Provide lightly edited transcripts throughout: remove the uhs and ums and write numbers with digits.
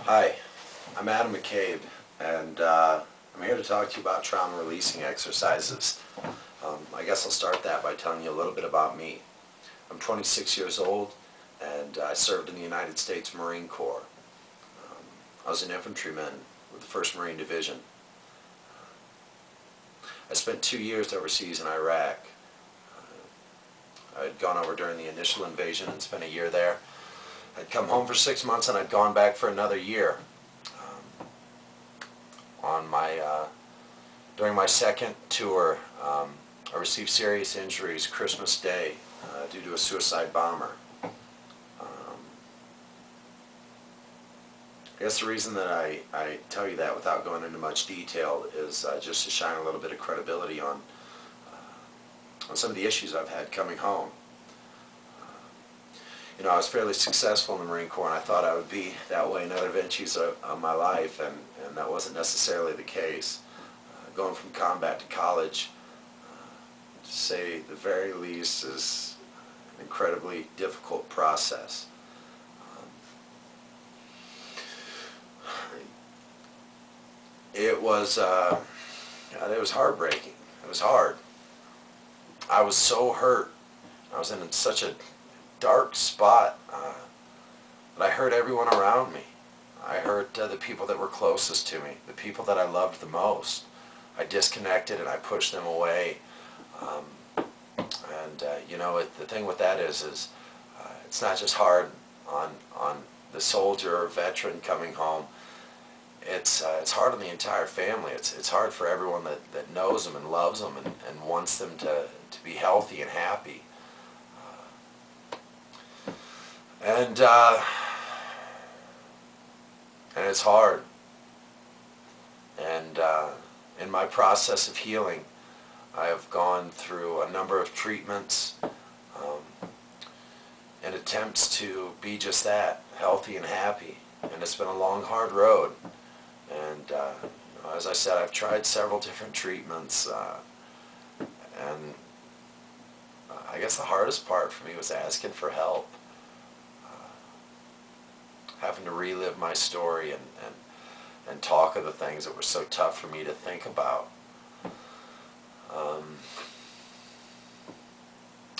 Hi, I'm Adam McCabe, and I'm here to talk to you about trauma releasing exercises. I guess I'll start that by telling you a little bit about me. I'm 26 years old, and I served in the United States Marine Corps. I was an infantryman with the 1st Marine Division. I spent 2 years overseas in Iraq. I had gone over during the initial invasion and spent a year there. I'd come home for 6 months and I'd gone back for another year. During my second tour, I received serious injuries Christmas Day due to a suicide bomber. I guess the reason that I tell you that without going into much detail is just to shine a little bit of credibility on some of the issues I've had coming home. You know, I was fairly successful in the Marine Corps, and I thought I would be that way in other ventures of my life, and that wasn't necessarily the case. Going from combat to college, to say the very least, is an incredibly difficult process. It was heartbreaking. It was hard. I was so hurt. I was in such a dark spot that I hurt everyone around me. I hurt the people that were closest to me, the people that I loved the most. I disconnected and I pushed them away. You know, the thing with that is it's not just hard on the soldier or veteran coming home. It's hard on the entire family. It's hard for everyone that knows them and loves them and wants them to be healthy and happy. And it's hard. And in my process of healing, I have gone through a number of treatments and attempts to be just that, healthy and happy. And it's been a long, hard road. And as I said, I've tried several different treatments. And I guess the hardest part for me was asking for help. Having to relive my story and talk of the things that were so tough for me to think about.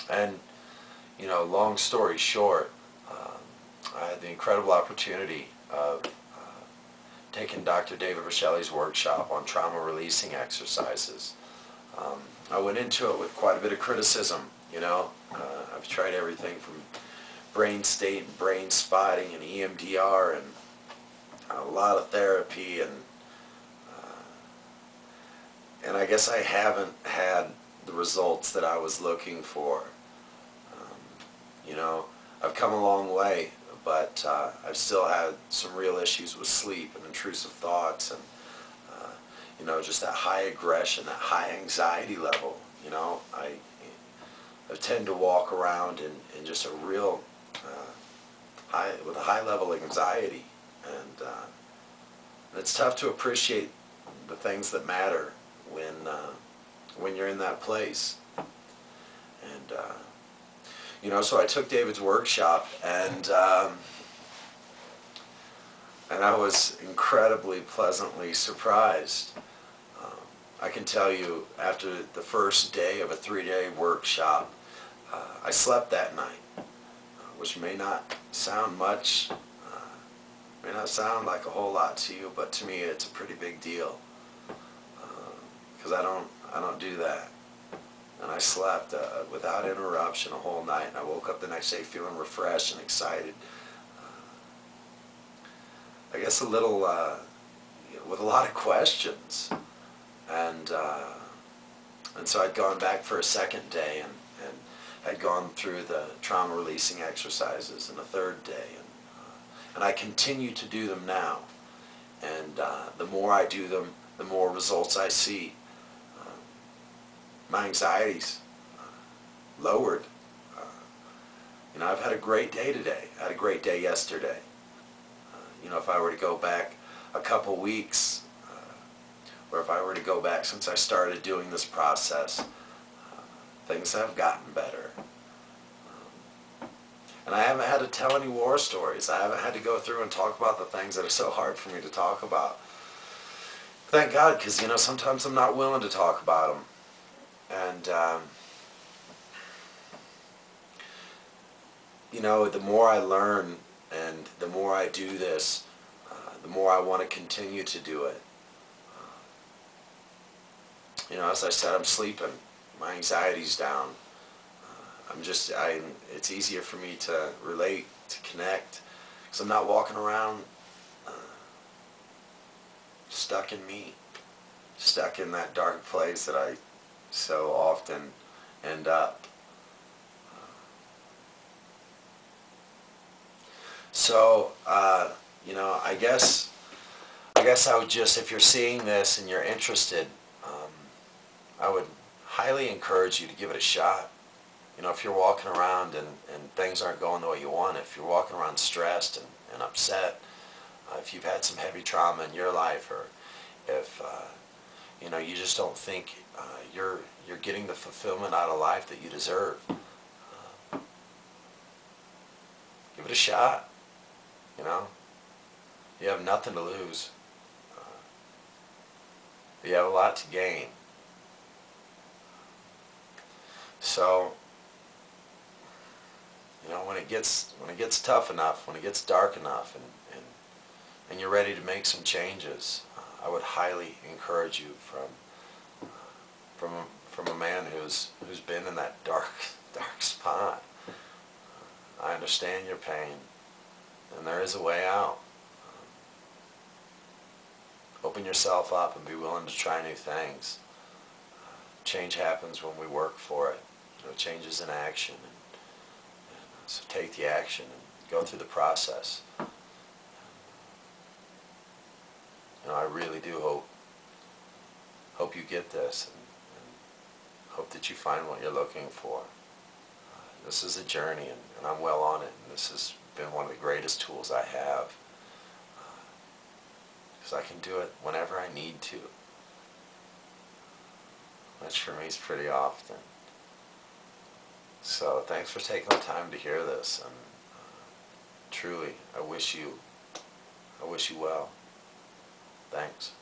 And, you know, long story short, I had the incredible opportunity of taking Dr. David Berceli's workshop on trauma releasing exercises. I went into it with quite a bit of criticism, you know. I've tried everything from brain state and brain spotting and EMDR and a lot of therapy, and I guess I haven't had the results that I was looking for. You know, I've come a long way, but I've still had some real issues with sleep and intrusive thoughts and you know, just that high aggression, that high anxiety level. You know, I tend to walk around in just a real with a high level of anxiety, and it's tough to appreciate the things that matter when you're in that place. And you know, so I took David's workshop, and I was incredibly pleasantly surprised. I can tell you, after the first day of a 3-day workshop, I slept that night, which may not sound much, may not sound like a whole lot to you, but to me it's a pretty big deal, because I don't do that. And I slept without interruption a whole night, and I woke up the next day feeling refreshed and excited. I guess a little, with a lot of questions. And so I'd gone back for a second day and had gone through the trauma releasing exercises in a third day. And I continue to do them now. And the more I do them, the more results I see. My anxiety's lowered. You know, I've had a great day today. I had a great day yesterday. You know, if I were to go back a couple weeks, or if I were to go back since I started doing this process, things have gotten better. And I haven't had to tell any war stories. I haven't had to go through and talk about the things that are so hard for me to talk about. Thank God, because, you know, sometimes I'm not willing to talk about them. And, you know, the more I learn and the more I do this, the more I want to continue to do it. You know, as I said, I'm sleeping. My anxiety's down. It's easier for me to relate, to connect, because I'm not walking around stuck in me, stuck in that dark place that I so often end up. So, you know, I guess I would just, if you're seeing this and you're interested, I would highly encourage you to give it a shot. You know, if you're walking around and things aren't going the way you want, if you're walking around stressed and upset, if you've had some heavy trauma in your life, or if, you know, you just don't think you're getting the fulfillment out of life that you deserve, give it a shot. You know, you have nothing to lose. You have a lot to gain. So, you know, when it gets tough enough, when it gets dark enough, and you're ready to make some changes, I would highly encourage you from a man who's been in that dark spot. I understand your pain, and there is a way out. Open yourself up and be willing to try new things. Change happens when we work for it. You know, change is in action. And so take the action and go through the process. You know, I really do hope you get this, and hope that you find what you're looking for. This is a journey, and I'm well on it. And this has been one of the greatest tools I have, because I can do it whenever I need to. Which for me is pretty often. So thanks for taking the time to hear this, and truly, I wish you well. Thanks.